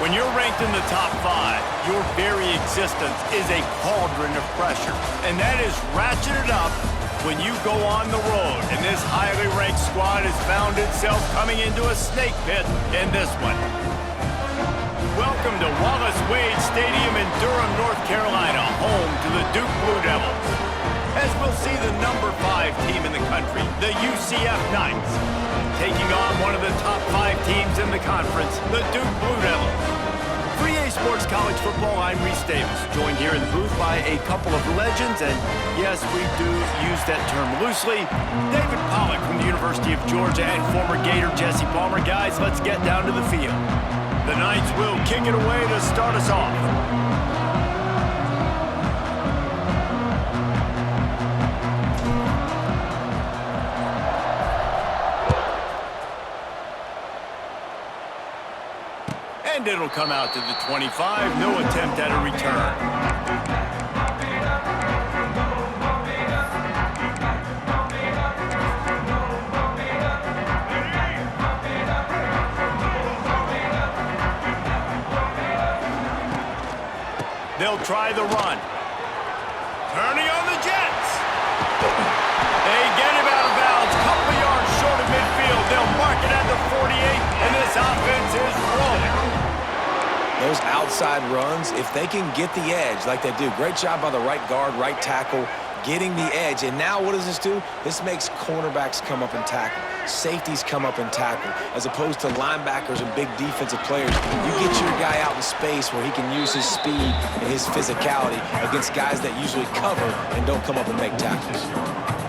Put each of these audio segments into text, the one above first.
When you're ranked in the top 5, your very existence is a cauldron of pressure. And that is ratcheted up when you go on the road. And this highly ranked squad has found itself coming into a snake pit in this one. Welcome to Wallace Wade Stadium in Durham, North Carolina, home to the Duke Blue Devils. As we'll see the number 5 team in the country, the UCF Knights, taking on one of the top 5 teams in the conference, the Duke Blue Devils. For EA Sports College Football, I'm Reese Davis, joined here in the booth by a couple of legends, and yes, we do use that term loosely. David Pollack from the University of Georgia and former Gator Jesse Palmer. Guys, let's get down to the field. The Knights will kick it away to start us off. And it'll come out to the 25. No attempt at a return. They'll try the run. Turning on the Jets. They get him out of bounds. Couple yards short of midfield. They'll mark it at the 48, and this offense is rolling. Those outside runs, if they can get the edge like they do, great job by the right guard, right tackle, getting the edge. And now what does this do? This makes cornerbacks come up and tackle. Safeties come up and tackle. As opposed to linebackers and big defensive players, you get your guy out in space where he can use his speed and his physicality against guys that usually cover and don't come up and make tackles.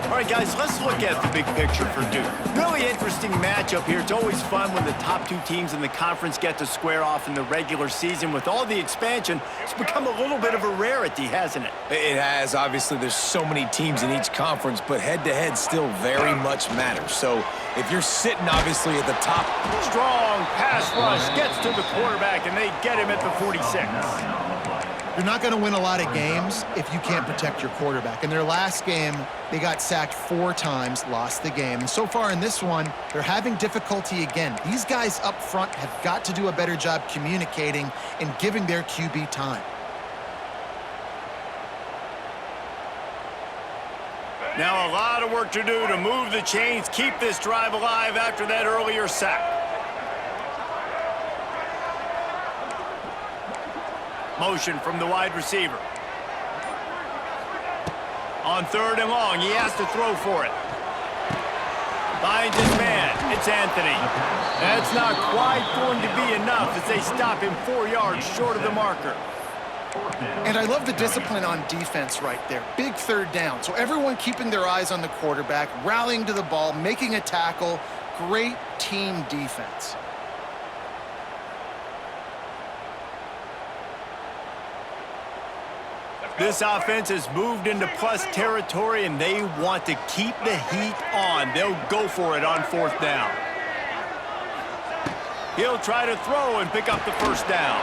All right, guys, let's look at the big picture for Duke. Really interesting matchup here. It's always fun when the top 2 teams in the conference get to square off in the regular season. With all the expansion, it's become a little bit of a rarity, hasn't it? It has. Obviously, there's so many teams in each conference, but head-to-head still very much matters. So if you're sitting, obviously, at the top. Strong pass rush gets to the quarterback, and they get him at the 46. You're not going to win a lot of games if you can't protect your quarterback. In their last game, they got sacked 4 times, lost the game. And so far in this one, they're having difficulty again. These guys up front have got to do a better job communicating and giving their QB time. Now a lot of work to do to move the chains, keep this drive alive after that earlier sack. Motion from the wide receiver. On 3rd and long, he has to throw for it. Finds his man. It's Anthony. That's not quite going to be enough as they stop him 4 yards short of the marker. And I love the discipline on defense right there. Big 3rd down. So everyone keeping their eyes on the quarterback, rallying to the ball, making a tackle. Great team defense. This offense has moved into plus territory, and they want to keep the heat on. They'll go for it on 4th down. He'll try to throw and pick up the 1st down.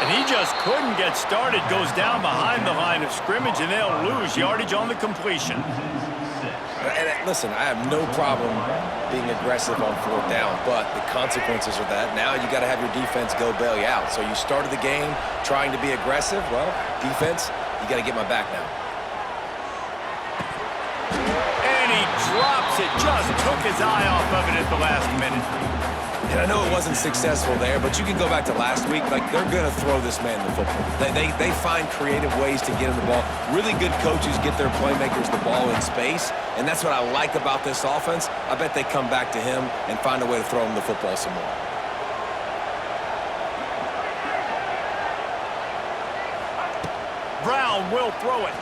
And he just couldn't get started. Goes down behind the line of scrimmage, and they'll lose yardage on the completion. And listen, I have no problem being aggressive on 4th down, but the consequences are that now you got to have your defense go bail you out. So you started the game trying to be aggressive. Well, defense, you got to get my back now. And he drops it. Just took his eye off of it at the last minute. And I know it wasn't successful there, but you can go back to last week. Like, they're going to throw this man the football. They find creative ways to get him the ball. Really good coaches get their playmakers the ball in space, and that's what I like about this offense. I bet they come back to him and find a way to throw him the football some more. Brown will throw it.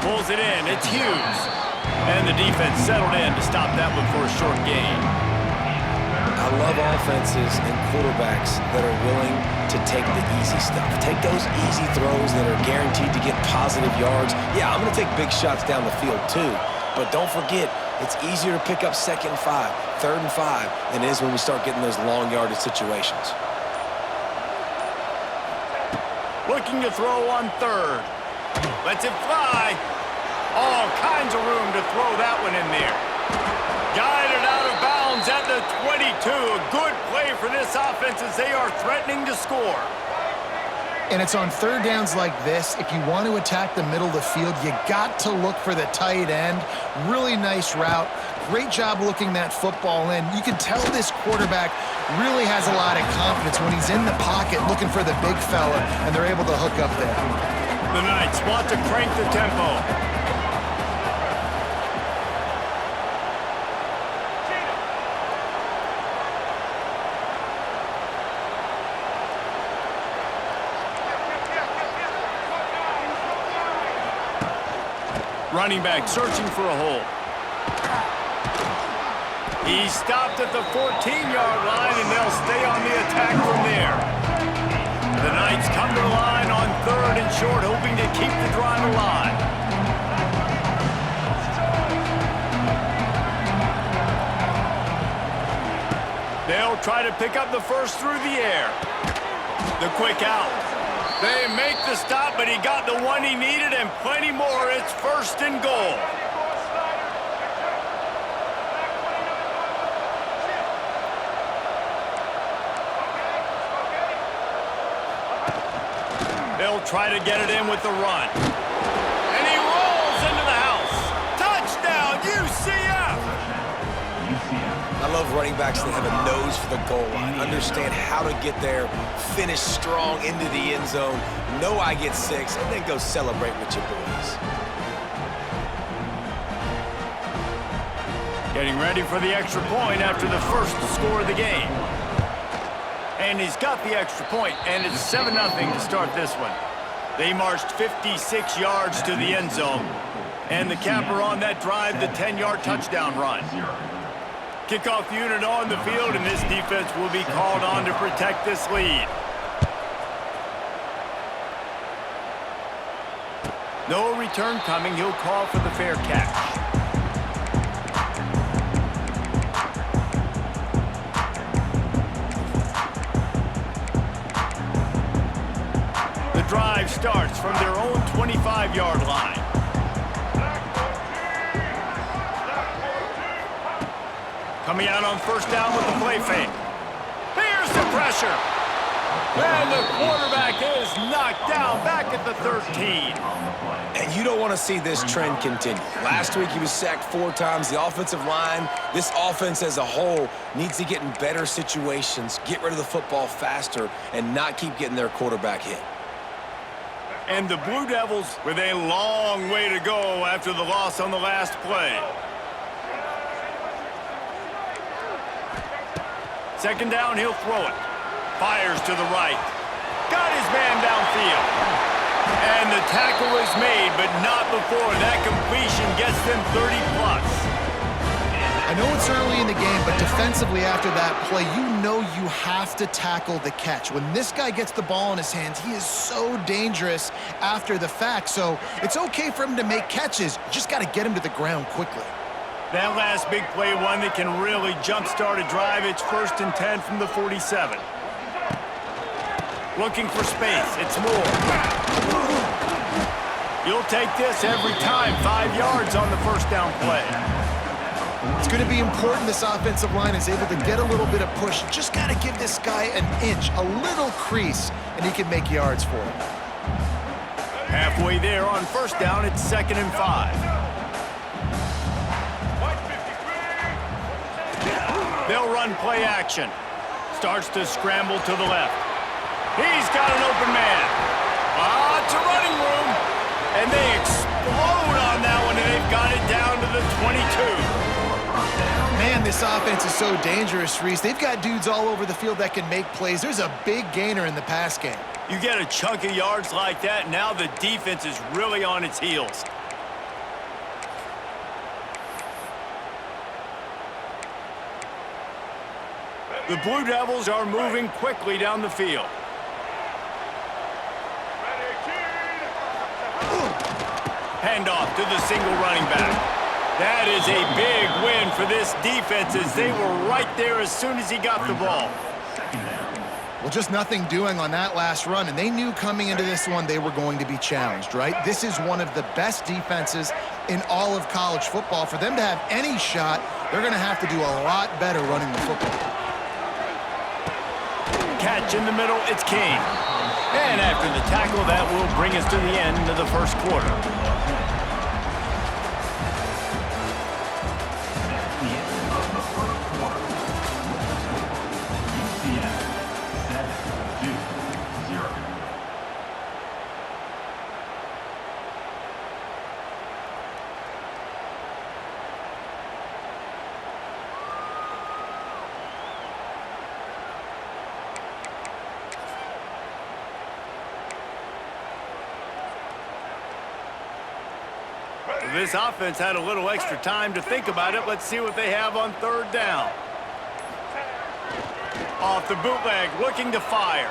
Pulls it in. It's Hughes. And the defense settled in to stop that one for a short gain. I love offenses and quarterbacks that are willing to take the easy stuff. Take those easy throws that are guaranteed to get positive yards. Yeah, I'm going to take big shots down the field too. But don't forget, it's easier to pick up 2nd and 5, 3rd and 5 than it is when we start getting those long yardage situations. Looking to throw on 3rd. Lets it fly. All kinds of room to throw that one in there. Guided out of bounds at the the 22. A good play for this offense as they are threatening to score. And it's on third downs like this. If you want to attack the middle of the field, you got to look for the tight end. Really nice route. Great job looking that football in. You can tell this quarterback really has a lot of confidence when he's in the pocket looking for the big fella, and they're able to hook up there. The Knights want to crank the tempo. Running back searching for a hole. He stopped at the 14-yard line, and they'll stay on the attack from there. The Knights come to the line on third and short, hoping to keep the drive alive. They'll try to pick up the first through the air. The quick out. They make the stop, but he got the one he needed and plenty more. It's first and goal. They'll try to get it in with the run. And he rolls into the house. Touchdown, UCF! I love running backs that have a nose for the goal line, understand how to get there, finish strong into the end zone, know I get 6, and then go celebrate with your boys. Getting ready for the extra point after the first score of the game. And he's got the extra point, and it's 7-0 to start this one. They marched 56 yards to the end zone, and the capper on that drive, the 10-yard touchdown run. Kickoff unit on the field, and this defense will be called on to protect this lead. No return coming. He'll call for the fair catch. The drive starts from their own 25-yard line. Coming out on first down with the play fake. Here's the pressure. And the quarterback is knocked down back at the 13. And you don't want to see this trend continue. Last week he was sacked 4 times. The offensive line, this offense as a whole, needs to get in better situations, get rid of the football faster, and not keep getting their quarterback hit. And the Blue Devils with a long way to go after the loss on the last play. Second down, he'll throw it. Fires to the right. Got his man downfield. And the tackle is made, but not before that completion gets them 30+. I know it's early in the game, but defensively after that play, you know you have to tackle the catch. When this guy gets the ball in his hands, he is so dangerous after the fact. So it's okay for him to make catches. You just got to get him to the ground quickly. That last big play, one that can really jumpstart a drive. It's 1st and 10 from the 47. Looking for space. It's Moore. You'll take this every time. 5 yards on the first down play. It's going to be important this offensive line is able to get a little bit of push. Just got to give this guy an inch, a little crease, and he can make yards for him. Halfway there on first down, it's 2nd and 5. They'll run play action. Starts to scramble to the left. He's got an open man. To running room. And they explode on that one, and they've got it down to the 22. Man, this offense is so dangerous, Reese. They've got dudes all over the field that can make plays. There's a big gainer in the pass game. You get a chunk of yards like that, now the defense is really on its heels. The Blue Devils are moving quickly down the field. Handoff to the single running back. That is a big win for this defense as they were right there as soon as he got the ball. Well, just nothing doing on that last run, and they knew coming into this one they were going to be challenged, right? This is one of the best defenses in all of college football. For them to have any shot, They're going to have to do a lot better running the football. Catch in the middle, it's King. And after the tackle, that will bring us to the end of the first quarter. This offense had a little extra time to think about it. Let's see what they have on third down. Off the bootleg, looking to fire.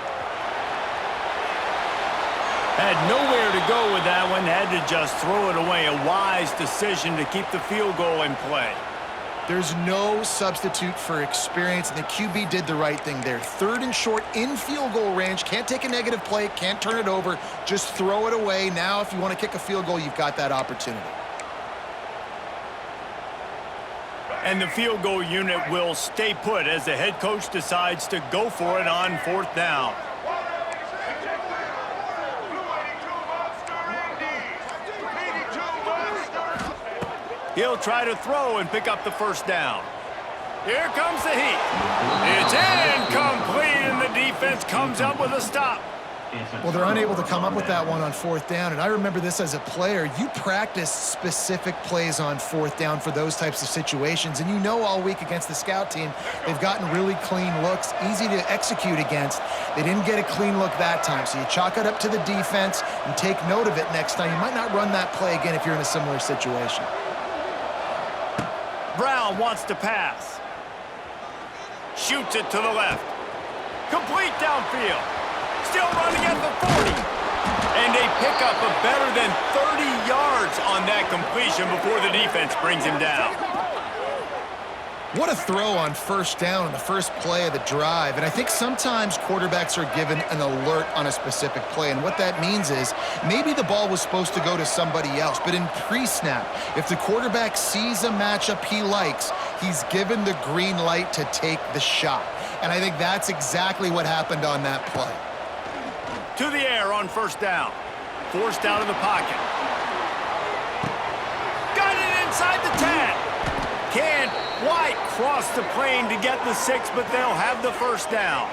Had nowhere to go with that one. Had to just throw it away. A wise decision to keep the field goal in play. There's no substitute for experience, and the QB did the right thing there. Third and short in field goal range. Can't take a negative play. Can't turn it over. Just throw it away. Now, if you want to kick a field goal, you've got that opportunity. And the field goal unit will stay put as the head coach decides to go for it on fourth down. He'll try to throw and pick up the first down. Here comes the heat. It's incomplete, and the defense comes up with a stop. Well, they're unable to come up with that one on fourth down, and I remember this as a player. You practice specific plays on fourth down for those types of situations, and you know all week against the scout team, they've gotten really clean looks, easy to execute against. They didn't get a clean look that time, so you chalk it up to the defense and take note of it next time. You might not run that play again if you're in a similar situation. Brown wants to pass. Shoots it to the left. Complete downfield. Still running at the 40. And a pickup of better than 30 yards on that completion before the defense brings him down. What a throw on first down on the first play of the drive. And I think sometimes quarterbacks are given an alert on a specific play. And what that means is maybe the ball was supposed to go to somebody else. But in pre-snap, if the quarterback sees a matchup he likes, he's given the green light to take the shot. And I think that's exactly what happened on that play. To the air on first down. Forced out of the pocket. Got it inside the 10. Can't quite cross the plane to get the 6, but they'll have the first down.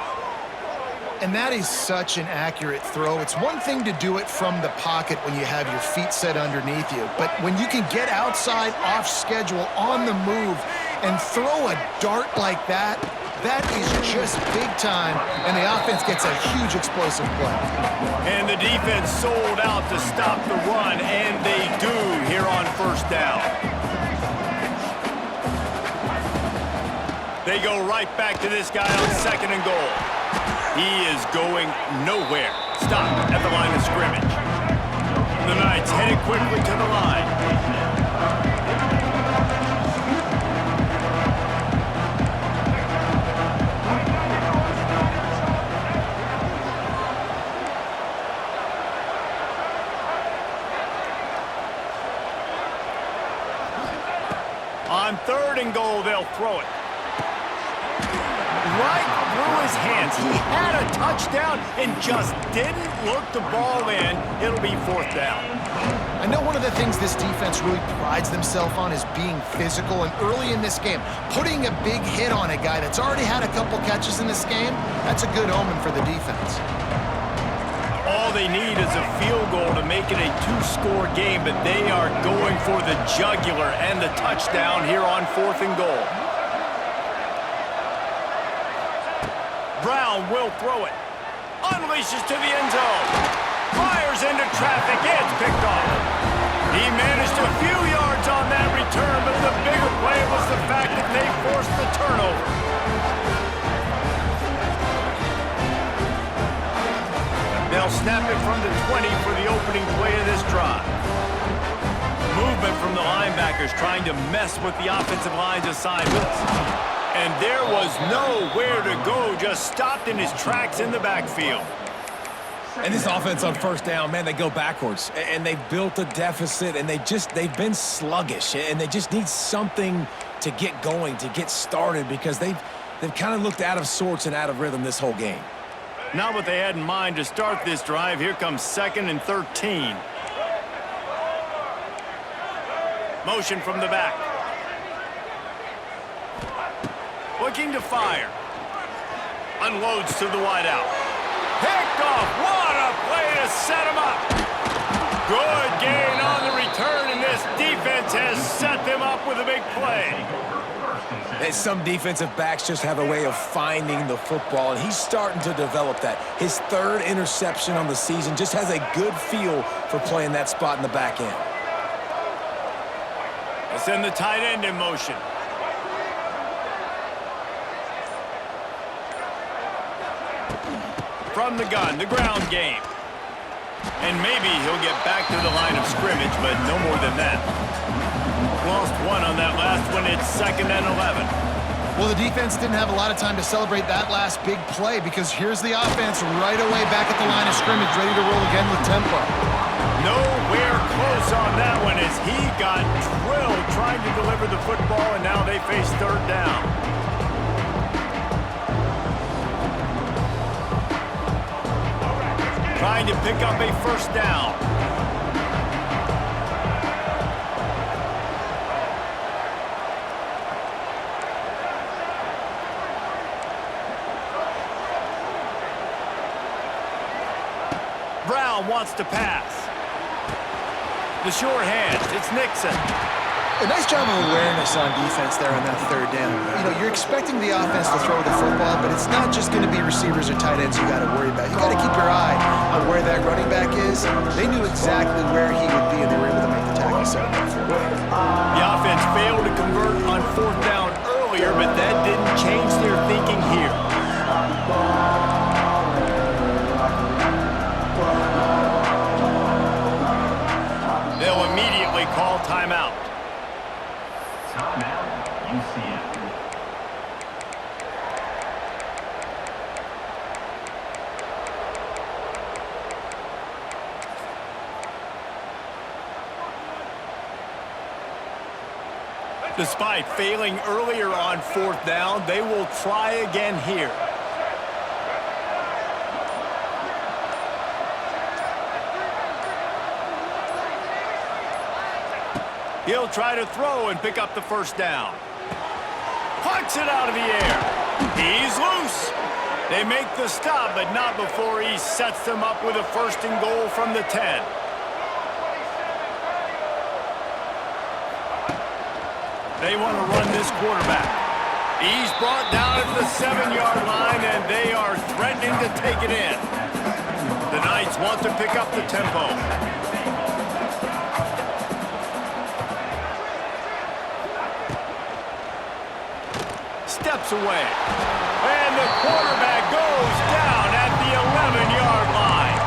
And that is such an accurate throw. It's one thing to do it from the pocket when you have your feet set underneath you, but when you can get outside, off schedule, on the move, and throw a dart like that, that is just big time, and the offense gets a huge explosive play. And the defense sold out to stop the run, and they do here on first down. They go right back to this guy on second and goal. He is going nowhere. Stop at the line of scrimmage. The Knights headed quickly to the line. On third and goal, they'll throw it. Right through his hands. He had a touchdown and just didn't look the ball in. It'll be fourth down. I know one of the things this defense really prides themselves on is being physical, and early in this game, putting a big hit on a guy that's already had a couple catches in this game, that's a good omen for the defense. All they need is a field goal to make it a two-score game, but they are going for the jugular and the touchdown here on fourth and goal. Brown will throw it. Unleashes to the end zone. Fires into traffic. It's picked off. He managed a few yards on that return, but the bigger play was the fact that they forced the turnover. They'll snap it from the 20 for the opening play of this drive. Movement from the linebackers trying to mess with the offensive line's assignments. And there was nowhere to go, just stopped in his tracks in the backfield. And this offense on first down, man, they go backwards. And they've built a deficit, and they've been sluggish. And they just need something to get going, to get started, because they've kind of looked out of sorts and out of rhythm this whole game. Not what they had in mind to start this drive. Here comes 2nd and 13. Motion from the back. Looking to fire. Unloads to the wideout. Picked off. What a play to set him up. Good gain on the return, and this defense has set them up with a big play. And some defensive backs just have a way of finding the football, and he's starting to develop that. His 3rd interception on the season, just has a good feel for playing that spot in the back end. Let's send the tight end in motion. From the gun, the ground game. And maybe he'll get back to the line of scrimmage, but no more than that. Lost 1 on that last one. It's 2nd and 11. Well, the defense didn't have a lot of time to celebrate that last big play because here's the offense right away back at the line of scrimmage, ready to roll again with tempo. Nowhere close on that one as he got drilled trying to deliver the football, and now they face 3rd down. Trying to pick up a 1st down. Brown wants to pass. The sure hands. It's Nixon. A nice job of awareness on defense there on that 3rd down. You know, you're expecting the offense to throw the football, but it's not just going to be receivers or tight ends you got to worry about. You got to keep your eye on where that running back is. They knew exactly where he would be, and they were able to make the tackle set him up for it. The offense failed to convert on 4th down earlier, but that didn't change their thinking here. They'll immediately call timeout. Timeout, UCF. Despite failing earlier on 4th down, they will try again here. He'll try to throw and pick up the 1st down. Pucks it out of the air. He's loose. They make the stop, but not before he sets them up with a 1st and goal from the 10. They want to run this quarterback. He's brought down at the 7-yard line, and they are threatening to take it in. The Knights want to pick up the tempo. Steps away. And the quarterback goes down at the 11-yard line.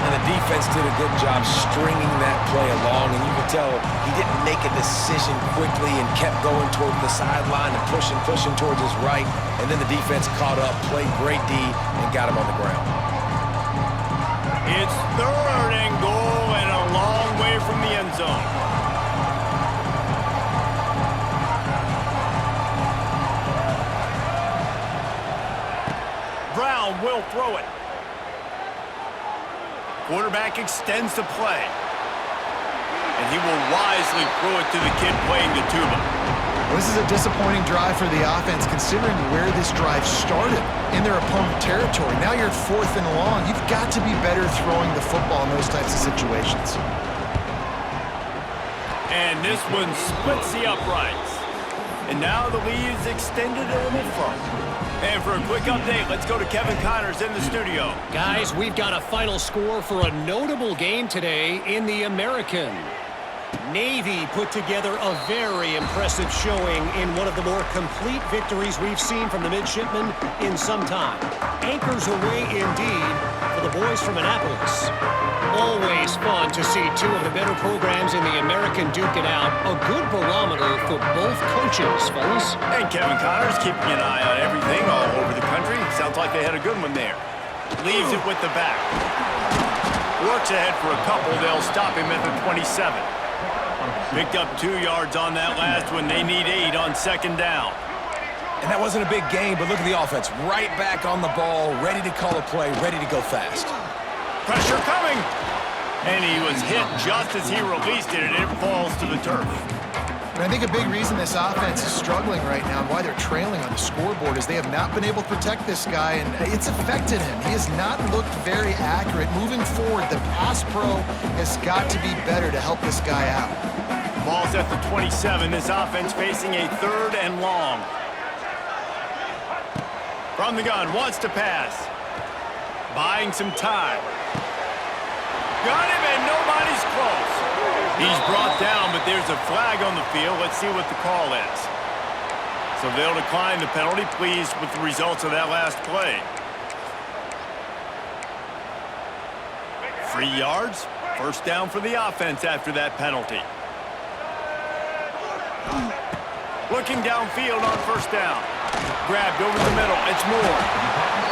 And the defense did a good job stringing that play along, and you could tell he didn't make a decision quickly and kept going toward the sideline and pushing towards his right, and then the defense caught up, played great D, and got him on the ground. It's 3rd and goal and a long way from the end zone. Brown will throw it. Quarterback extends the play. And he will wisely throw it to the kid playing the tuba. Well, this is a disappointing drive for the offense considering where this drive started in their opponent territory. Now you're at 4th and long. You've got to be better throwing the football in those types of situations. And this one splits the uprights. And now the lead is extended a little further. And for a quick update, let's go to Kevin Connors in the studio. Guys, we've got a final score for a notable game today in the American. Navy put together a very impressive showing in one of the more complete victories we've seen from the midshipmen in some time. Anchors away indeed for the boys from Annapolis. Always fun to see two of the better programs in the American duke it out. A good barometer for both coaches, fellas. And Kevin Connors keeping an eye on everything all over the country. Sounds like they had a good one there. Leaves it with the back. Works ahead for a couple. They'll stop him at the 27. Picked up 2 yards on that last one. They need 8 on second down. And that wasn't a big gain, but look at the offense. Right back on the ball, ready to call a play, ready to go fast. Pressure coming. And he was hit just as he released it, and it falls to the turf. And I think a big reason this offense is struggling right now and why they're trailing on the scoreboard is they have not been able to protect this guy, and it's affected him. He has not looked very accurate. Moving forward, the pass pro has got to be better to help this guy out. Ball's at the 27. This offense facing a 3rd and long. From the gun, wants to pass. Buying some time. Got him, and nobody's close. He's brought down, but there's a flag on the field. Let's see what the call is. So they'll decline the penalty. Pleased with the results of that last play. 3 yards. First down for the offense after that penalty. Looking downfield on first down. Grabbed over the middle. It's Moore.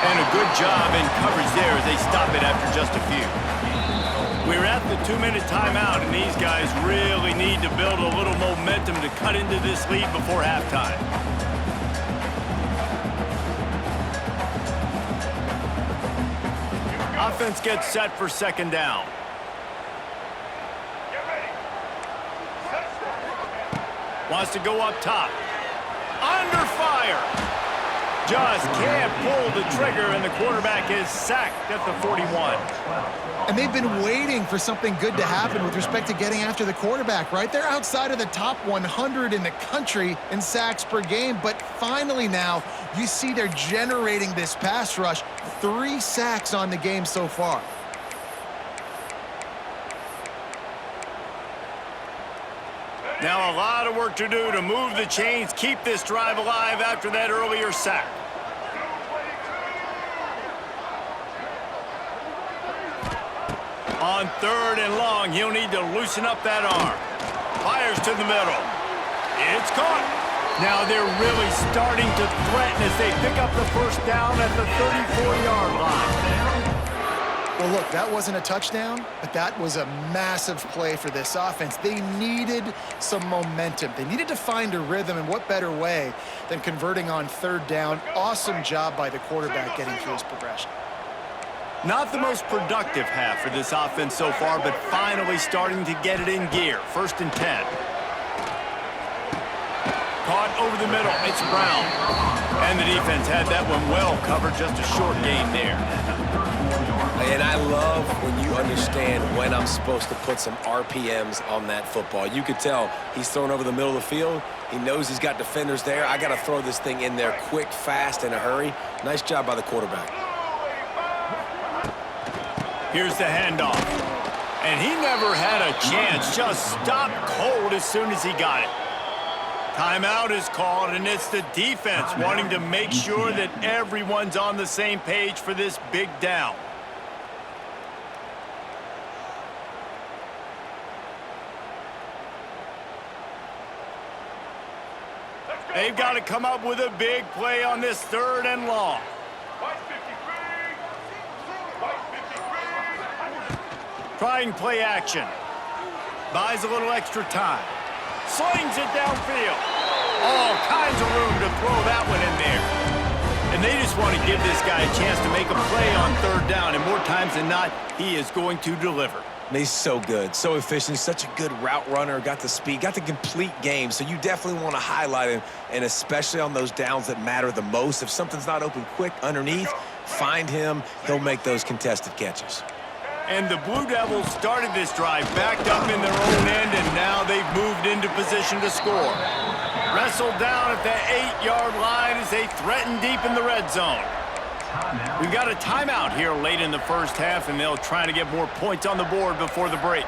And a good job in coverage there as they stop it after just a few. We're at the 2-minute timeout, and these guys really need to build a little momentum to cut into this lead before halftime. Offense gets set for second down. Wants to go up top. Under fire. Just can't pull the trigger, and the quarterback is sacked at the 41. And they've been waiting for something good to happen with respect to getting after the quarterback, right? They're outside of the top 100 in the country in sacks per game, but finally now you see they're generating this pass rush. 3 sacks on the game so far. Now a lot of work to do to move the chains, keep this drive alive after that earlier sack. On 3rd and long, he'll need to loosen up that arm. Fires to the middle. It's caught. Now they're really starting to threaten as they pick up the first down at the 34-yard line. Well, look, that wasn't a touchdown, but that was a massive play for this offense. They needed some momentum. They needed to find a rhythm, and what better way than converting on 3rd down. Awesome job by the quarterback getting through his progression. Not the most productive half for this offense so far, but finally starting to get it in gear. 1st and 10. Caught over the middle. It's Brown. And the defense had that one well covered. Just a short gain there. And I love when you understand when I'm supposed to put some RPMs on that football. You could tell he's thrown over the middle of the field. He knows he's got defenders there. I got to throw this thing in there quick, fast, in a hurry. Nice job by the quarterback. Here's the handoff. And he never had a chance. Just stopped cold as soon as he got it. Timeout is called, and it's the defense wanting to make sure that everyone's on the same page for this big down. They've got to come up with a big play on this 3rd and long. Trying play action. Buys a little extra time. Slings it downfield. All kinds of room to throw that one in there. And they just want to give this guy a chance to make a play on 3rd down. And more times than not, he is going to deliver. He's so good, so efficient, such a good route runner, got the speed, got the complete game. So you definitely want to highlight him, and especially on those downs that matter the most. If something's not open quick underneath, find him. He'll make those contested catches. And the Blue Devils started this drive backed up in their own end, and now they've moved into position to score. Wrestled down at the 8-yard line as they threaten deep in the red zone. We've got a timeout here late in the first half, and they'll try to get more points on the board before the break.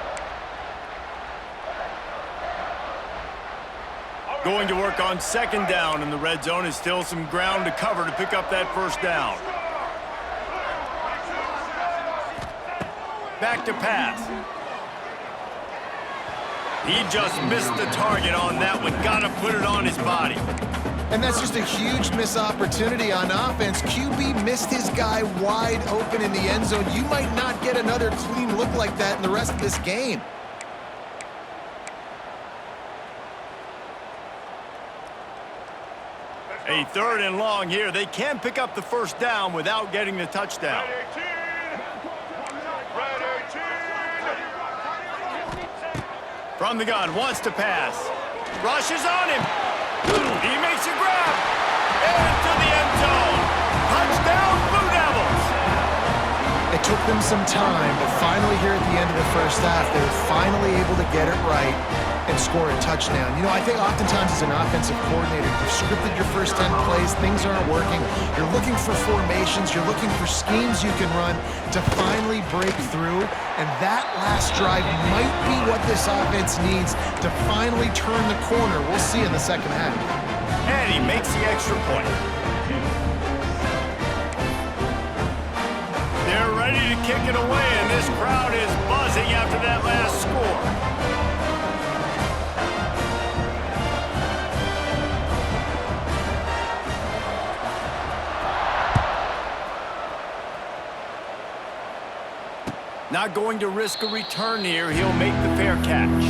Going to work on second down in the red zone is still some ground to cover to pick up that first down. Back to pass. He just missed the target on that one. Got to put it on his body. And that's just a huge missed opportunity on offense. QB missed his guy wide open in the end zone. You might not get another clean look like that in the rest of this game. A 3rd and long here. They can pick up the first down without getting the touchdown. From the gun, wants to pass. Rushes on him. He makes a grab. And into the end zone. Touchdown, Blue Devils. It took them some time, but finally here at the end of the first half, they were finally able to get it right and score a touchdown. You know, I think oftentimes as an offensive coordinator, you've scripted your first 10 plays, things aren't working. You're looking for formations, you're looking for schemes you can run to finally break through, and that last drive might be what this offense needs to finally turn the corner. We'll see in the second half. And he makes the extra point. They're ready to kick it away, and this crowd is buzzing after that last score. Not going to risk a return here. He'll make the fair catch.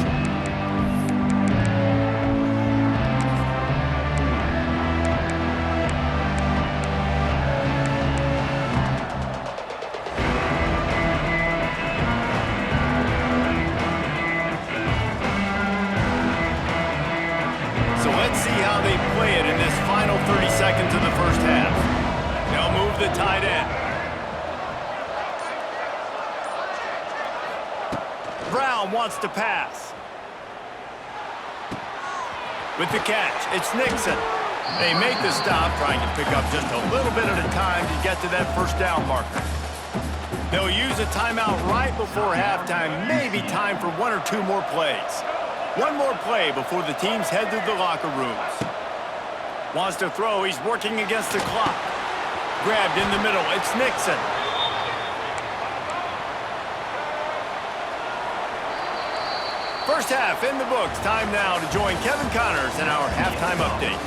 So let's see how they play it in this final 30 seconds of the first half. They'll move the tight end. Brown wants to pass. With the catch, it's Nixon. They make the stop, trying to pick up just a little bit at a time to get to that first down marker. They'll use a timeout right before halftime, maybe time for 1 or 2 more plays. One more play before the teams head to the locker rooms. Wants to throw, he's working against the clock. Grabbed in the middle, it's Nixon. First half in the books. Time now to join Kevin Connors in our halftime update.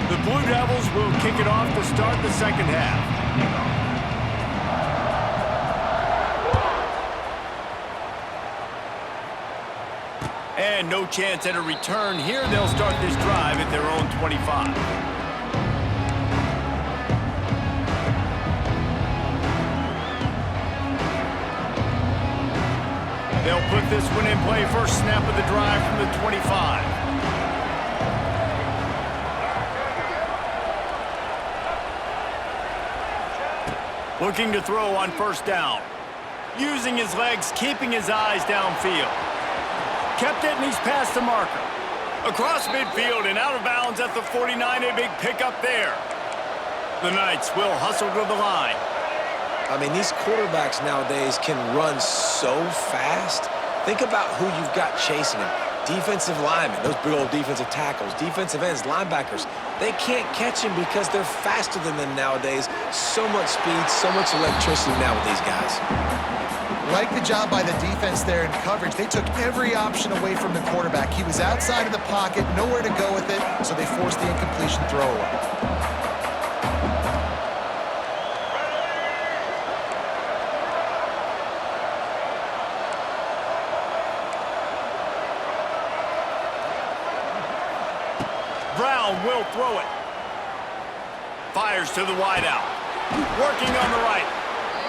The Blue Devils will kick it off to start the second half. And no chance at a return here. They'll start this drive at their own 25. They'll put this one in play. First snap of the drive from the 25. Looking to throw on first down. Using his legs, keeping his eyes downfield. Kept it, and he's past the marker. Across midfield and out of bounds at the 49. A big pickup there. The Knights will hustle to the line. I mean, these quarterbacks nowadays can run so fast. Think about who you've got chasing them. Defensive linemen, those big old defensive tackles, defensive ends, linebackers. They can't catch him because they're faster than them nowadays. So much speed, so much electricity now with these guys. Like the job by the defense there in coverage. They took every option away from the quarterback. He was outside of the pocket, nowhere to go with it, so they forced the incompletion throwaway. Brown will throw it. Fires to the wideout. Working on the right.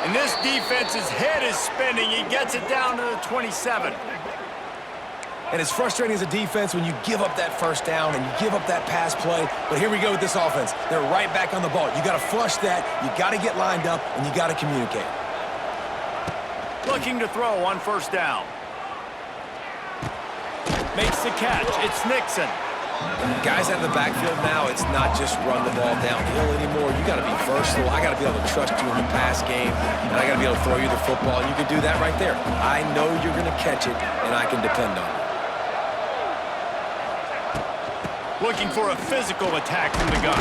And this defense's head is spinning. He gets it down to the 27. And it's frustrating as a defense when you give up that first down and you give up that pass play. But here we go with this offense. They're right back on the ball. You got to flush that. You got to get lined up, and you got to communicate. Looking to throw on first down. Makes the catch. It's Nixon. Guys out of the backfield now, it's not just run the ball downhill anymore. You got to be versatile. I got to be able to trust you in the pass game, and I got to be able to throw you the football, and you can do that right there. I know you're going to catch it, and I can depend on it. Looking for a physical attack from the gun.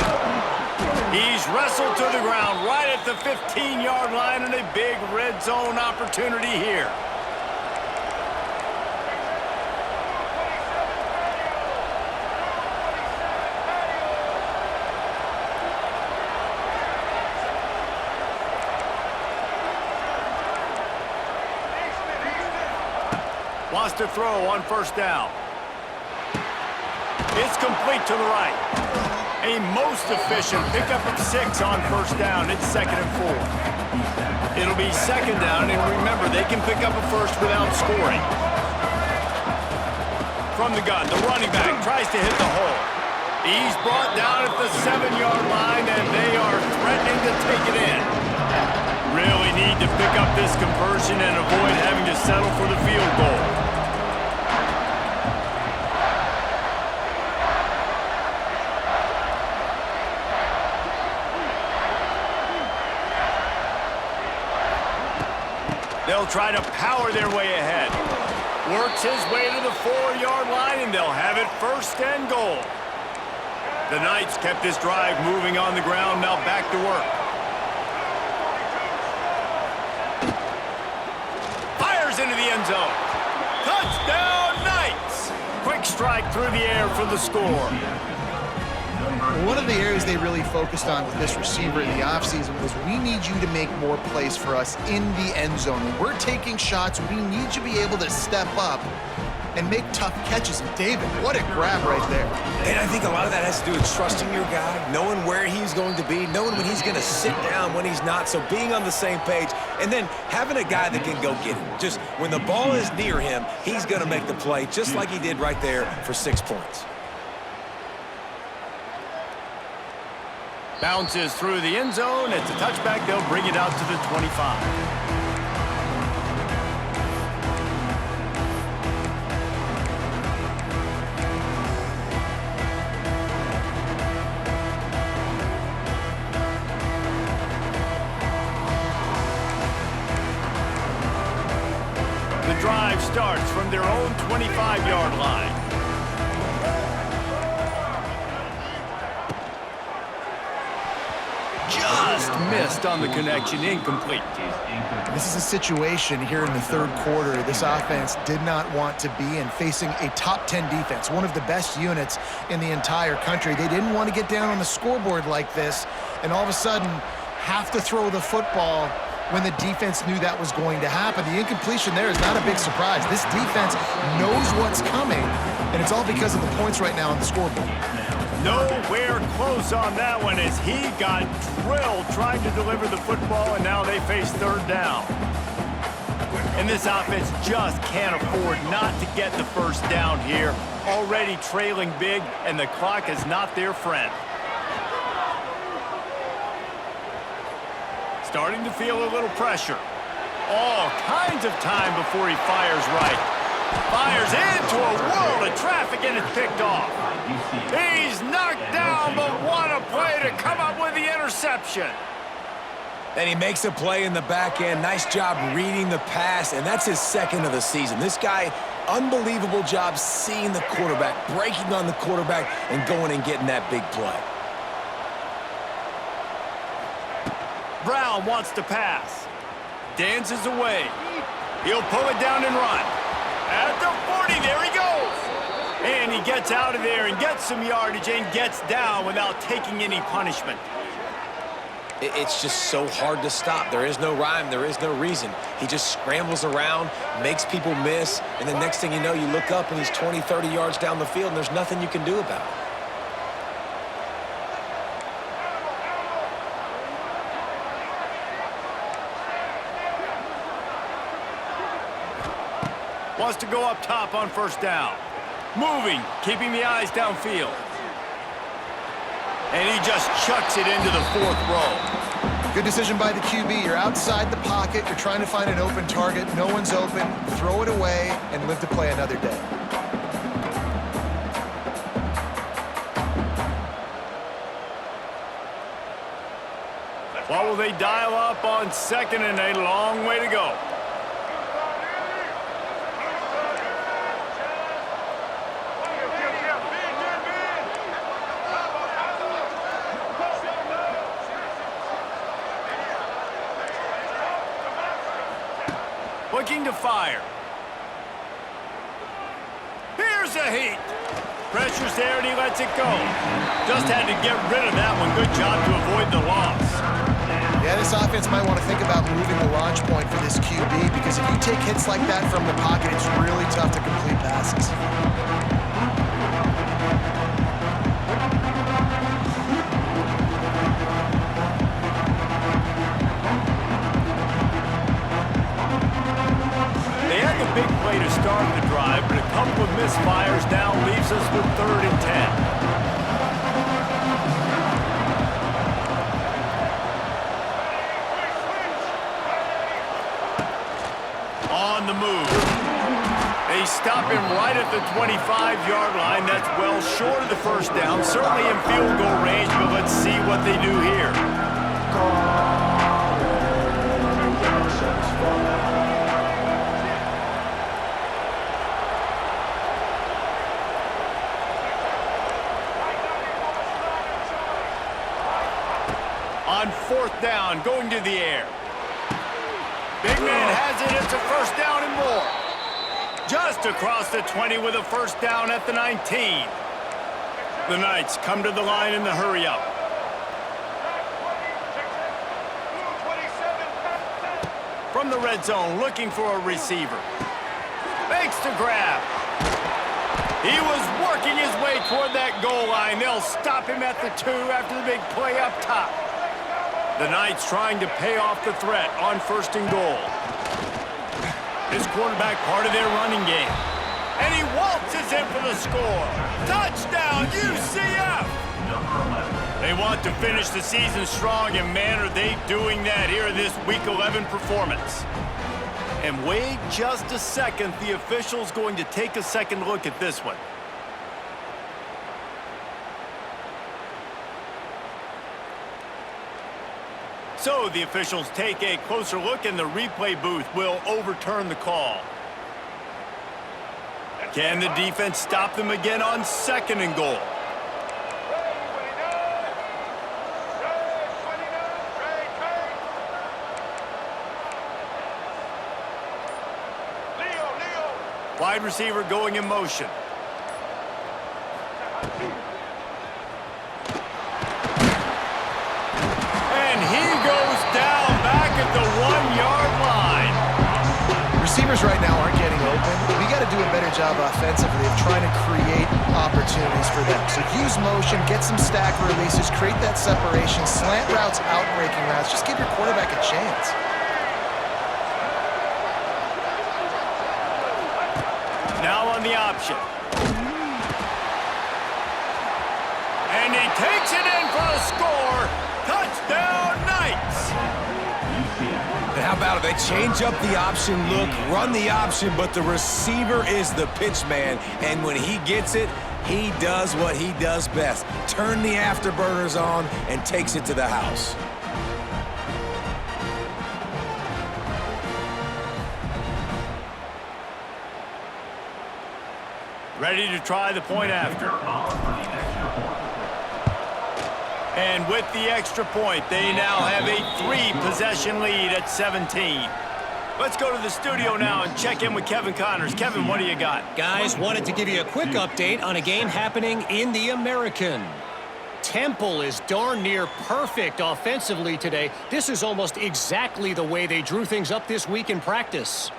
He's wrestled to the ground right at the 15-yard line, and a big red zone opportunity here. Wants to throw on first down. It's complete to the right. A most efficient pickup of 6 on first down. It's 2nd and 4. It'll be 2nd down, and remember, they can pick up a first without scoring. From the gun, the running back tries to hit the hole. He's brought down at the 7-yard line, and they are threatening to take it in. Really need to pick up this conversion and avoid having to settle for the field goal. They'll try to power their way ahead. Works his way to the 4-yard line, and they'll have it 1st and goal. The Knights kept this drive moving on the ground, now back to work. Fires into the end zone. Touchdown, Knights! Quick strike through the air for the score. One of the areas they really focused on with this receiver in the offseason was we need you to make more plays for us in the end zone. When we're taking shots, we need you to be able to step up and make tough catches. And David, what a grab right there. And I think a lot of that has to do with trusting your guy, knowing where he's going to be, knowing when he's going to sit down, when he's not, so being on the same page, and then having a guy that can go get him. Just when the ball is near him, he's going to make the play, just like he did right there for 6 points. Bounces through the end zone. It's a touchback. They'll bring it out to the 25. The drive starts from their own 25-yard line. Just missed on the connection, incomplete. This is a situation here in the 3rd quarter this offense did not want to be in, facing a top 10 defense, one of the best units in the entire country. They didn't want to get down on the scoreboard like this and all of a sudden have to throw the football when the defense knew that was going to happen. The incompletion there is not a big surprise. This defense knows what's coming, and it's all because of the points right now on the scoreboard. Nowhere close on that one as he got drilled trying to deliver the football, and now they face 3rd down. And this offense just can't afford not to get the 1st down here. Already trailing big, and the clock is not their friend. Starting to feel a little pressure. All kinds of time before he fires right. Fires into a world of traffic, and it's picked off. He's knocked down, but what a play to come up with the interception. And he makes a play in the back end. Nice job reading the pass, and that's his 2nd of the season. This guy, unbelievable job seeing the quarterback, breaking on the quarterback, and going and getting that big play. Brown wants to pass. Dances away. He'll pull it down and run. At the 40, there he goes. And he gets out of there and gets some yardage and gets down without taking any punishment. It's just so hard to stop. There is no rhyme. There is no reason. He just scrambles around, makes people miss, and the next thing you know, you look up and he's 20, 30 yards down the field, and there's nothing you can do about it. Wants to go up top on 1st down. Moving, keeping the eyes downfield. And he just chucks it into the 4th row. Good decision by the QB. You're outside the pocket. You're trying to find an open target. No one's open. Throw it away and live to play another day. What will they dial up on 2nd and a long way to go? Looking to fire. Here's a heat. Pressure's there and he lets it go. Just had to get rid of that one. Good job to avoid the loss. Yeah, this offense might want to think about moving the launch point for this QB because if you take hits like that from the pocket, it's really tough to complete passes. They had the big play to start the drive, but a couple of misfires now leaves us with 3rd and 10. On the move. They stop him right at the 25-yard line. That's well short of the first down. Certainly in field goal range, but let's see what they do here. On 4th down, going to the air. Big man has it. It's a first down and more. Just across the 20 with a first down at the 19. The Knights come to the line in the hurry-up. From the red zone, looking for a receiver. Fakes to grab. He was working his way toward that goal line. They'll stop him at the 2 after the big play up top. The Knights trying to pay off the threat on 1st and goal. His quarterback part of their running game. And he waltzes in for the score. Touchdown, UCF! They want to finish the season strong, and man, are they doing that here in this Week 11 performance. And wait just a second, the official's going to take a second look at this one. So the officials take a closer look, and the replay booth will overturn the call. Can the defense stop them again on 2nd and goal? Wide receiver going in motion. Receivers right now aren't getting open. We got to do a better job offensively of trying to create opportunities for them. So use motion, get some stack releases, create that separation, slant routes, out-breaking routes. Just give your quarterback a chance. Now on the option. And he takes it in for a score. Touchdown, Knights! And how about it? They change up the option look, run the option, but the receiver is the pitch man. And when he gets it, he does what he does best. Turn the afterburners on and takes it to the house. Ready to try the point after. And with the extra point, they now have a 3-possession lead at 17. Let's go to the studio now and check in with Kevin Connors. Kevin, what do you got? Guys, wanted to give you a quick update on a game happening in the American. Temple is darn near perfect offensively today. This is almost exactly the way they drew things up this week in practice.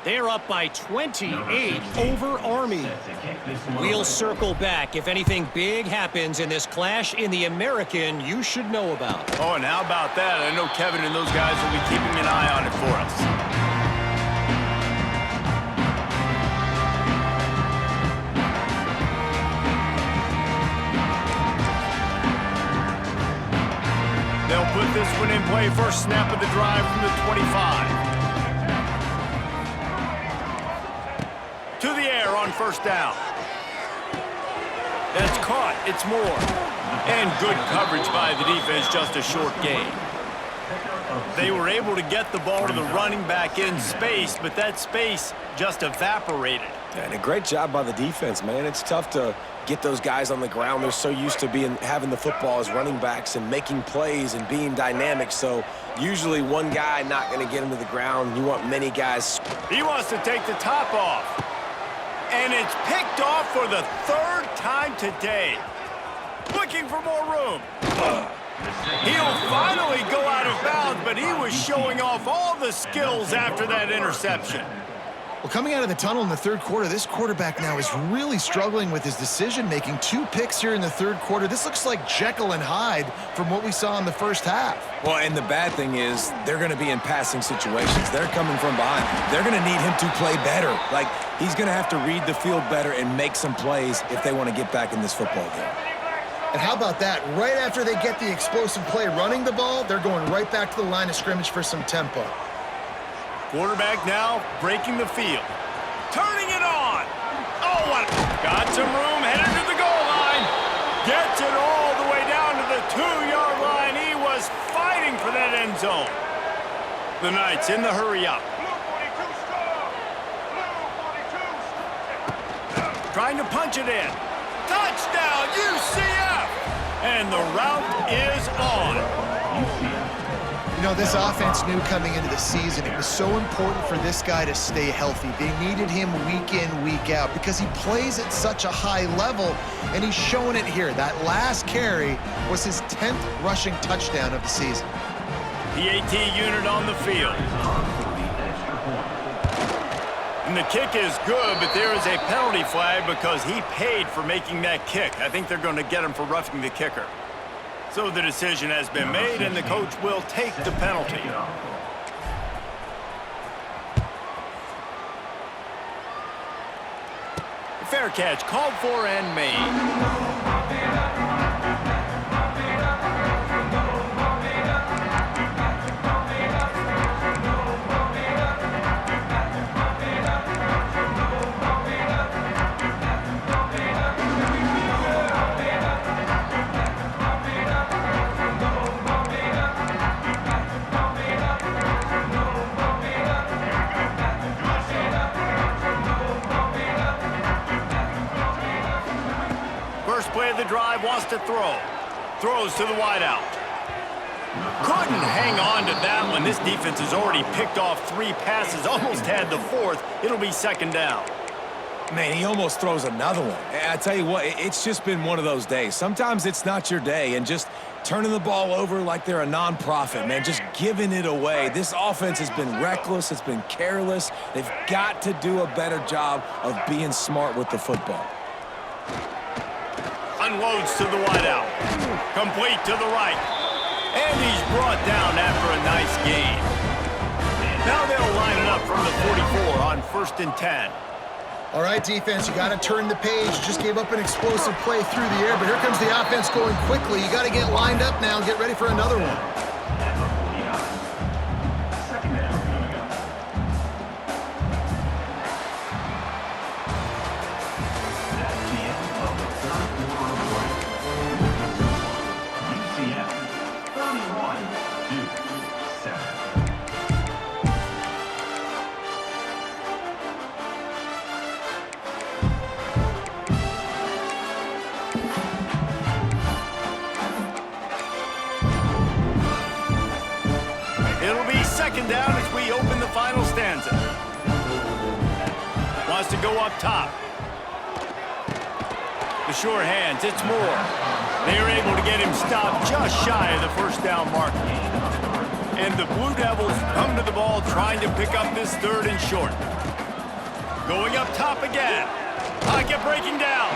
They're up by 28 over Army. We'll circle back if anything big happens in this clash in the American you should know about. Oh, and how about that? I know Kevin and those guys will be keeping an eye on it for us. They'll put this one in play. First snap of the drive from the 25. To the air on first down. That's caught. It's Moore. And good coverage by the defense, just a short gain. They were able to get the ball to the running back in space, but that space just evaporated. And a great job by the defense, man. It's tough to get those guys on the ground. They're so used to having the football as running backs and making plays and being dynamic. So usually one guy not going to get him to the ground. You want many guys. He wants to take the top off. And it's picked off for the 3rd time today. Looking for more room. He'll finally go out of bounds, but he was showing off all the skills after that interception. Well, coming out of the tunnel in the third quarter, this quarterback now is really struggling with his decision-making. 2 picks here in the third quarter. This looks like Jekyll and Hyde from what we saw in the first half. Well, and the bad thing is they're going to be in passing situations. They're coming from behind. They're going to need him to play better. Like, he's going to have to read the field better and make some plays if they want to get back in this football game. And how about that? Right after they get the explosive play running the ball, they're going right back to the line of scrimmage for some tempo. Quarterback now breaking the field. Turning it on. Oh, what? Got some room, headed to the goal line. Gets it all the way down to the 2-yard line. He was fighting for that end zone. The Knights in the hurry up. Trying to punch it in. Touchdown, UCF! And the route is on. You know, this offense knew coming into the season it was so important for this guy to stay healthy. They needed him week in, week out because he plays at such a high level, and he's showing it here. That last carry was his 10th rushing touchdown of the season. PAT unit on the field. And the kick is good, but there is a penalty flag because he paid for making that kick. I think they're going to get him for roughing the kicker. So the decision has been made, and the coach will take the penalty. Fair catch called for and made. Play of the drive, wants to throw. Throws to the wideout. Couldn't hang on to that one. This defense has already picked off 3 passes, almost had the 4th. It'll be 2nd down. Man, he almost throws another one. I tell you what, it's just been one of those days. Sometimes it's not your day, and just turning the ball over like they're a nonprofit, man, just giving it away. This offense has been reckless. It's been careless. They've got to do a better job of being smart with the football. Unloads to the wideout. Complete to the right. And he's brought down after a nice gain. Now they'll line it up from the 44 on 1st and 10. All right, defense, you got to turn the page. Just gave up an explosive play through the air, but here comes the offense going quickly. You got to get lined up now and get ready for another one. It'll be 2nd down as we open the final stanza. Wants to go up top. The sure hands, it's Moore. They are able to get him stopped just shy of the 1st down mark. And the Blue Devils come to the ball trying to pick up this 3rd and short. Going up top again. Pocket breaking down.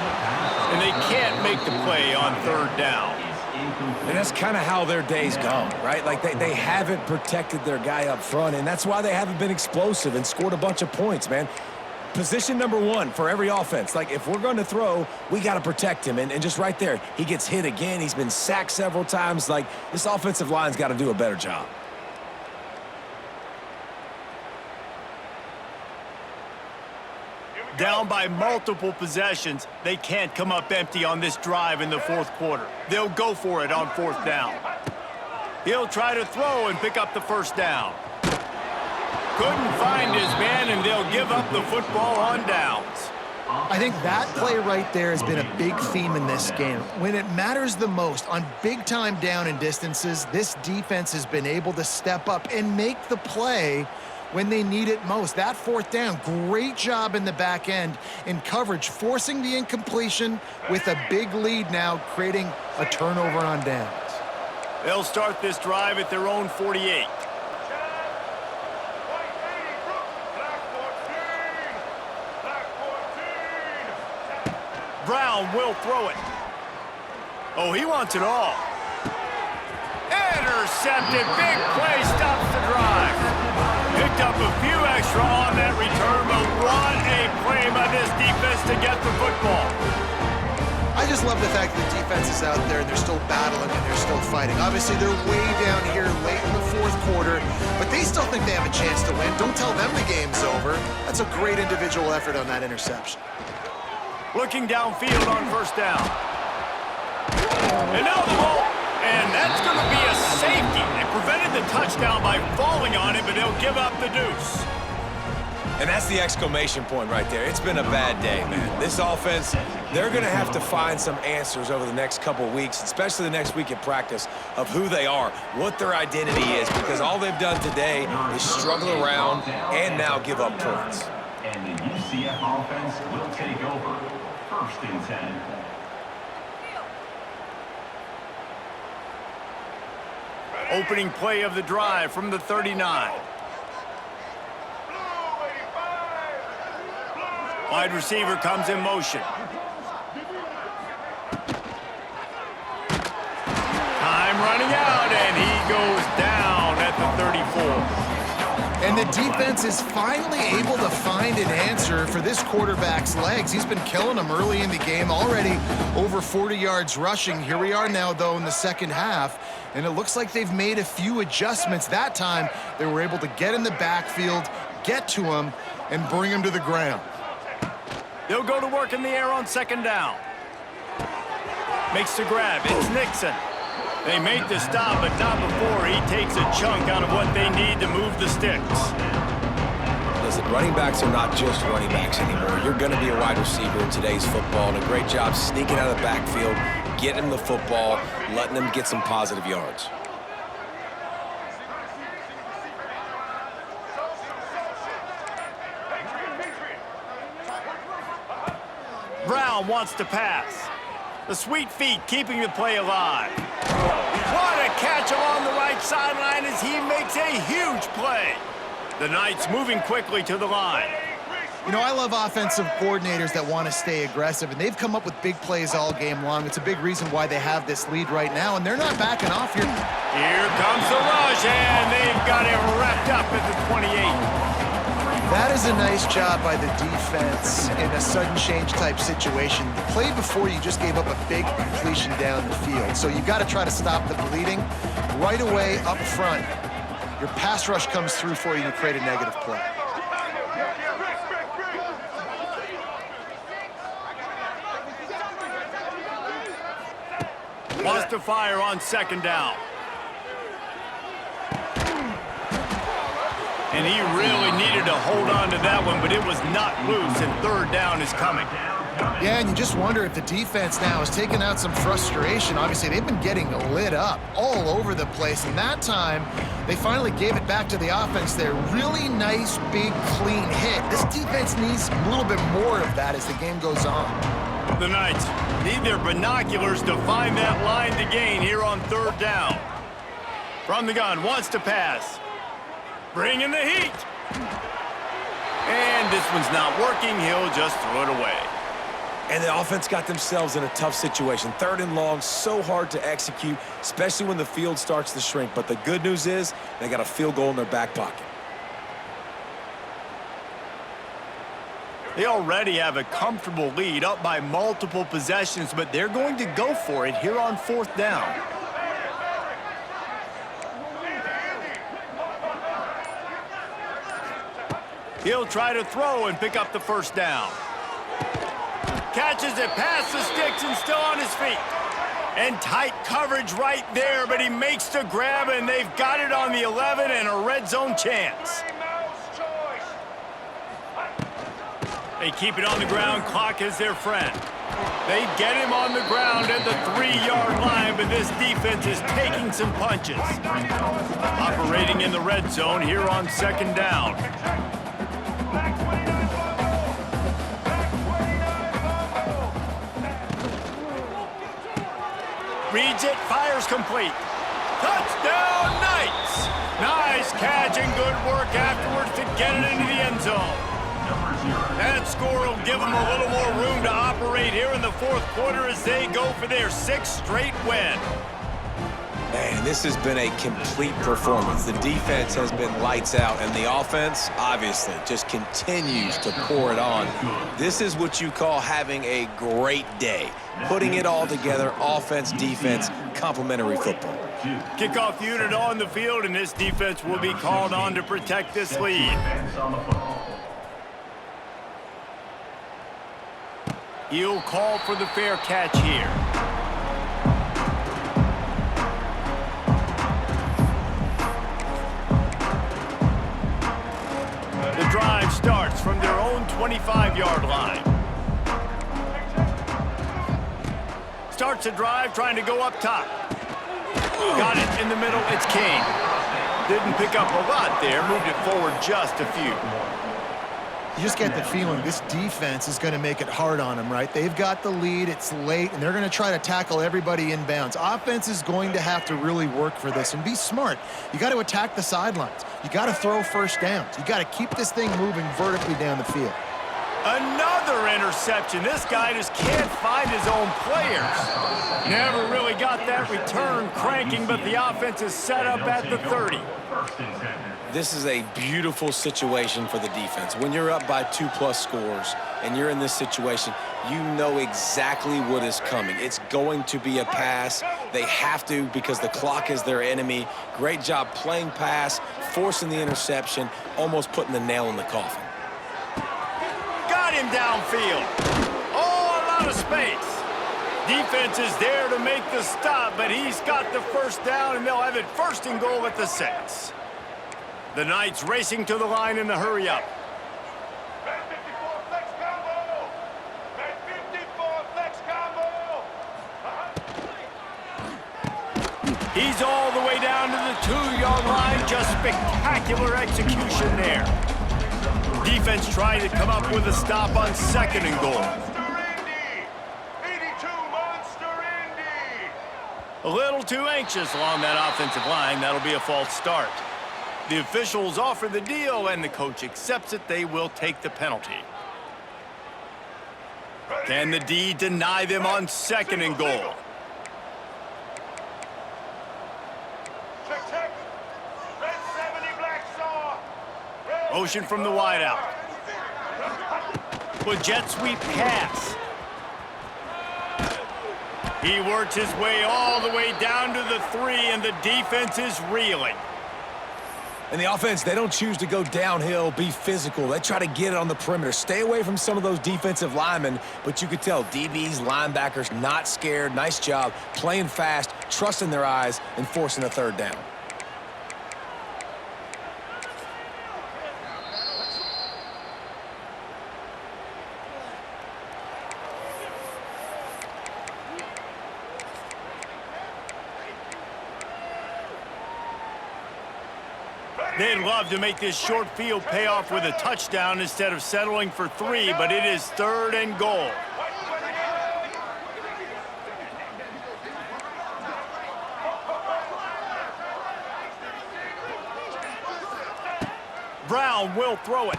And they can't make the play on 3rd down. And that's kind of how their day's gone, right? Like, they haven't protected their guy up front, and that's why they haven't been explosive and scored a bunch of points, man. Position number 1 for every offense. Like, if we're going to throw, we got to protect him. And just right there, he gets hit again. He's been sacked several times. Like, this offensive line's got to do a better job. Down by multiple possessions, they can't come up empty on this drive in the 4th quarter. They'll go for it on 4th down. He'll try to throw and pick up the 1st down. Couldn't find his man, and they'll give up the football on downs. I think that play right there has been a big theme in this game. When it matters the most, on big-time down and distances, this defense has been able to step up and make the play when they need it most. That 4th down, great job in the back end in coverage, forcing the incompletion with a big lead now, creating a turnover on downs. They'll start this drive at their own 48. Brown will throw it. Oh, he wants it all. Intercepted. Big play stops the drive. Picked up a few extra on that return, but what a play by this defense to get the football. I just love the fact that the defense is out there and they're still battling and they're still fighting. Obviously, they're way down here late in the fourth quarter, but they still think they have a chance to win. Don't tell them the game's over. That's a great individual effort on that interception. Looking downfield on first down. And now the ball. And that's going to be a safety. They prevented the touchdown by falling on it, but they'll give up the deuce. And that's the exclamation point right there. It's been a bad day, man. This offense, they're going to have to find some answers over the next couple weeks, especially the next week in practice, of who they are, what their identity is, because all they've done today is struggle around and now give up points. And the UCF offense will take over. First and 10. Opening play of the drive from the 39. Wide receiver comes in motion. Time running out, and he goes down at the 34. And the defense is finally able to find an answer for this quarterback's legs. He's been killing them early in the game, already over 40 yards rushing. Here we are now, though, in the second half, and it looks like they've made a few adjustments. That time, they were able to get in the backfield, get to him, and bring him to the ground. They'll go to work in the air on second down. Makes the grab. It's Nixon. They make the stop, but not before he takes a chunk out of what they need to move the sticks. Listen, running backs are not just running backs anymore. You're going to be a wide receiver in today's football, and a great job sneaking out of the backfield, getting him the football, letting him get some positive yards. Brown wants to pass. The sweet feet keeping the play alive. What a catch along the right sideline as he makes a huge play. The Knights moving quickly to the line. You know, I love offensive coordinators that want to stay aggressive, and they've come up with big plays all game long. It's a big reason why they have this lead right now, and they're not backing off here. Here comes the rush, and they've got it wrapped up at the 28. That is a nice job by the defense in a sudden change type situation. The play before, you just gave up a big completion down the field. So you've got to try to stop the bleeding right away up front. Your pass rush comes through for you to create a negative play. Wants to fire on second down. And he really needed to hold on to that one, but it was not loose, and third down is coming. Yeah, and you just wonder if the defense now is taking out some frustration. Obviously, they've been getting lit up all over the place, and that time, they finally gave it back to the offense there. Really nice, big, clean hit. This defense needs a little bit more of that as the game goes on. The Knights need their binoculars to find that line to gain here on third down. From the gun, wants to pass. Bringing the heat. And this one's not working. He'll just throw it away. And the offense got themselves in a tough situation. Third and long, so hard to execute, especially when the field starts to shrink. But the good news is they got a field goal in their back pocket. They already have a comfortable lead, up by multiple possessions, but they're going to go for it here on fourth down. He'll try to throw and pick up the first down. Catches it past the sticks and still on his feet. And tight coverage right there, but he makes the grab, and they've got it on the 11 and a red zone chance. They keep it on the ground. Clock is their friend. They get him on the ground at the 3-yard line, but this defense is taking some punches. Operating in the red zone here on second down. Reads it, fires complete. Touchdown, Knights! Nice catch and good work afterwards to get it into the end zone. That score will give them a little more room to operate here in the fourth quarter as they go for their 6th straight win. Man, this has been a complete performance. The defense has been lights out, and the offense, obviously, just continues to pour it on. This is what you call having a great day. Putting it all together, offense, defense, complementary football. Kickoff unit on the field, and this defense will be called on to protect this lead. He'll call for the fair catch here. The drive starts from their own 25-yard line. Starts the drive trying to go up top. Got it in the middle. It's King. Didn't pick up a lot there. Moved it forward just a few. You just get the feeling this defense is going to make it hard on them, right? They've got the lead, it's late, and they're going to try to tackle everybody inbounds. Offense is going to have to really work for this and be smart. You got to attack the sidelines. You got to throw first downs. You got to keep this thing moving vertically down the field. Another interception. This guy just can't find his own players. Never really got that return cranking, but the offense is set up at the 30. This is a beautiful situation for the defense. When you're up by 2+ scores and you're in this situation, you know exactly what is coming. It's going to be a pass. They have to because the clock is their enemy. Great job playing pass, forcing the interception, almost putting the nail in the coffin. Got him downfield. Oh, a lot of space. Defense is there to make the stop, but he's got the first down, and they'll have it 1st and goal at the 6. The Knights racing to the line in the hurry-up. He's all the way down to the 2-yard line. Just spectacular execution there. Defense trying to come up with a stop on 2nd and goal. A little too anxious along that offensive line. That'll be a false start. The officials offer the deal, and the coach accepts it. They will take the penalty. Can the D deny them on 2nd and goal? Motion from the wideout. With jet sweep pass. He works his way all the way down to the 3, and the defense is reeling. And the offense, they don't choose to go downhill, be physical. They try to get it on the perimeter. Stay away from some of those defensive linemen, but you could tell DBs, linebackers, not scared. Nice job playing fast, trusting their eyes, and forcing a 3rd down. They'd love to make this short field pay off with a touchdown instead of settling for 3, but it is 3rd and goal. Brown will throw it.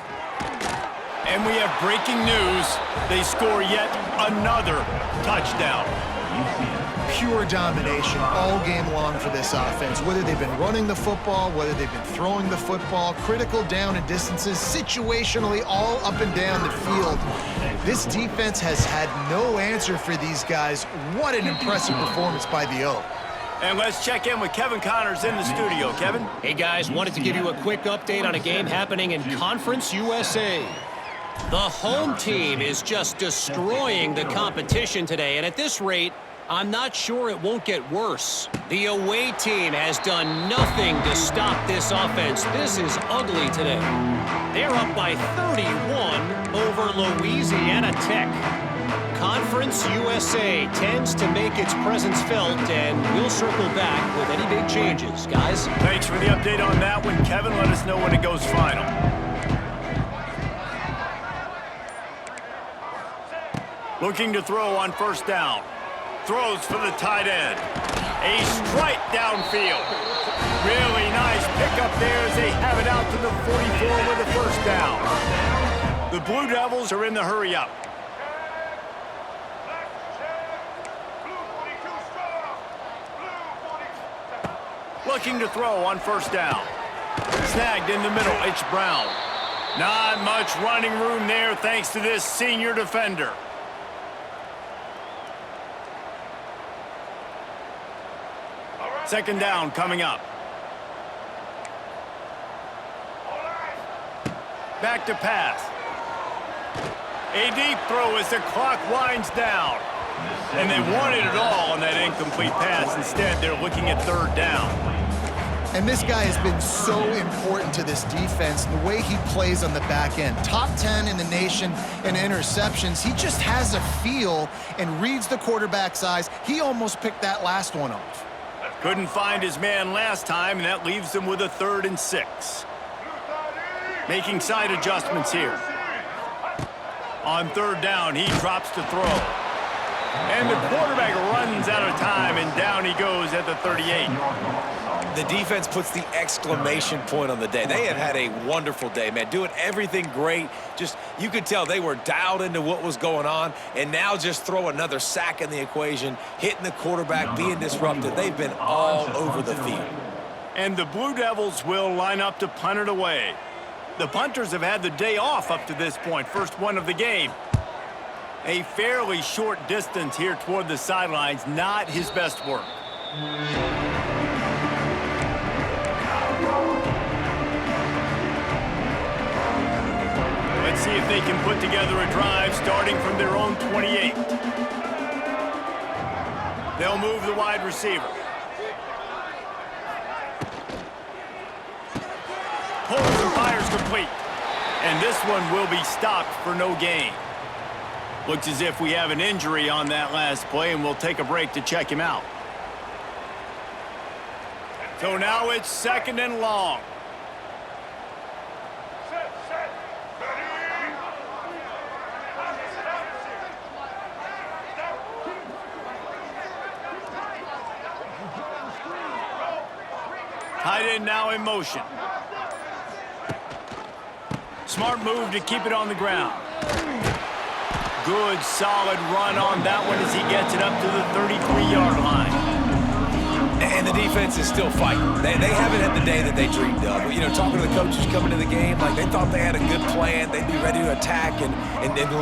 And we have breaking news. They score yet another touchdown. Pure domination all game long for this offense. Whether they've been running the football, whether they've been throwing the football, critical down and distances, situationally all up and down the field. This defense has had no answer for these guys. What an impressive performance by the O. And let's check in with Kevin Connors in the studio. Kevin? Hey, guys, wanted to give you a quick update on a game happening in Conference USA. The home team is just destroying the competition today, and at this rate, I'm not sure it won't get worse. The away team has done nothing to stop this offense. This is ugly today. They're up by 31 over Louisiana Tech. Conference USA tends to make its presence felt, and we'll circle back with any big changes. Guys? Thanks for the update on that one, Kevin. Let us know when it goes final. Looking to throw on 1st down. throws for the tight end. A strike downfield. Really nice pickup there as they have it out to the 44 with a first down. The Blue Devils are in the hurry up. Looking to throw on first down. Snagged in the middle, it's Brown. Not much running room there thanks to this senior defender. Second down coming up. Back to pass. A deep throw as the clock winds down. And they wanted it all on that incomplete pass. Instead, they're looking at third down. And this guy has been so important to this defense, the way he plays on the back end. Top 10 in the nation in interceptions. He just has a feel and reads the quarterback's eyes. He almost picked that last one off. Couldn't find his man last time, and that leaves them with a 3rd and 6. Making side adjustments here. On third down, he drops to throw. And the quarterback runs out of time, and down he goes at the 38. The defense puts the exclamation point on the day. They have had a wonderful day, man. Doing everything great. Just, you could tell they were dialed into what was going on, and now just throw another sack in the equation, hitting the quarterback, being disrupted. They've been all over the field. And the Blue Devils will line up to punt it away. The punters have had the day off up to this point. First one of the game. A fairly short distance here toward the sidelines. Not his best work. Let's see if they can put together a drive starting from their own 28. They'll move the wide receiver. Pulls and fires complete. And this one will be stopped for no gain. Looks as if we have an injury on that last play, and we'll take a break to check him out. So now it's 2nd and long. Tight end now in motion. Smart move to keep it on the ground. Good, solid run on that one as he gets it up to the 33-yard line. And the defense is still fighting. They haven't had the day that they dreamed of. You know, talking to the coaches coming to the game, like they thought they had a good plan. They'd be ready to attack and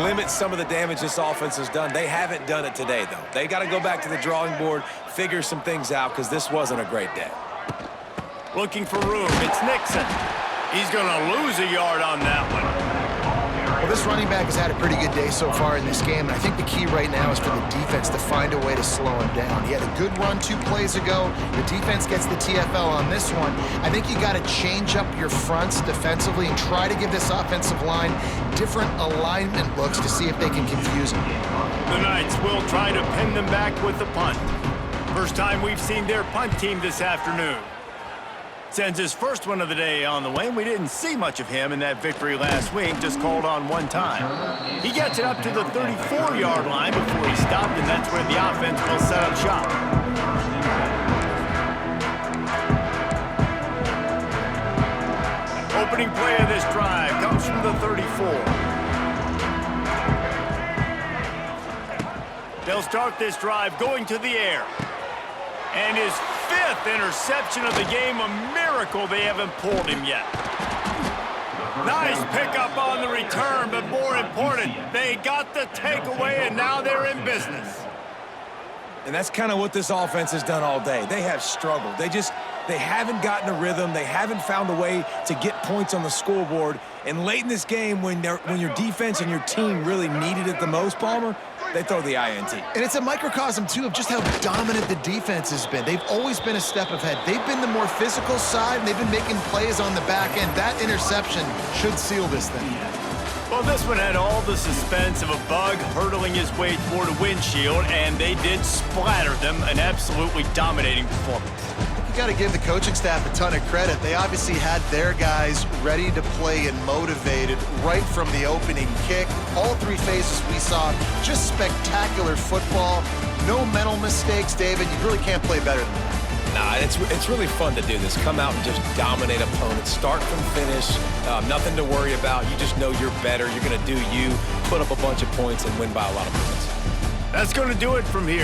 limit some of the damage this offense has done. They haven't done it today, though. They got to go back to the drawing board, figure some things out, because this wasn't a great day. Looking for room. It's Nixon. He's going to lose a yard on that one. Well, this running back has had a pretty good day so far in this game, and I think the key right now is for the defense to find a way to slow him down. He had a good run 2 plays ago. The defense gets the TFL on this one. I think you got to change up your fronts defensively and try to give this offensive line different alignment looks to see if they can confuse him. The Knights will try to pin them back with the punt. First time we've seen their punt team this afternoon. Sends his first one of the day on the way, and we didn't see much of him in that victory last week, just called on one time. He gets it up to the 34-yard line before he stopped, and that's where the offense will set up shop. Opening play of this drive comes from the 34. They'll start this drive going to the air. And his 5th interception of the game, a miracle they haven't pulled him yet. Nice pickup on the return, but more important, they got the takeaway, and now they're in business. And that's kind of what this offense has done all day. They have struggled. They haven't gotten a rhythm. They haven't found a way to get points on the scoreboard. And late in this game, when your defense and your team really needed it the most, Palmer, they throw the INT. And it's a microcosm, too, of just how dominant the defense has been. They've always been a step ahead. They've been the more physical side, and they've been making plays on the back end. That interception should seal this thing. Well, this one had all the suspense of a bug hurtling his way toward a windshield, and they did splatter them. An absolutely dominating performance. You got to give the coaching staff a ton of credit. They obviously had their guys ready to play and motivated right from the opening kick. All three phases we saw just spectacular football. No mental mistakes, David. You really can't play better than that. Nah, it's really fun to do this. Come out and just dominate opponents. Start from finish. Nothing to worry about. You just know you're better. You're going to do you, put up a bunch of points, and win by a lot of points. That's going to do it from here.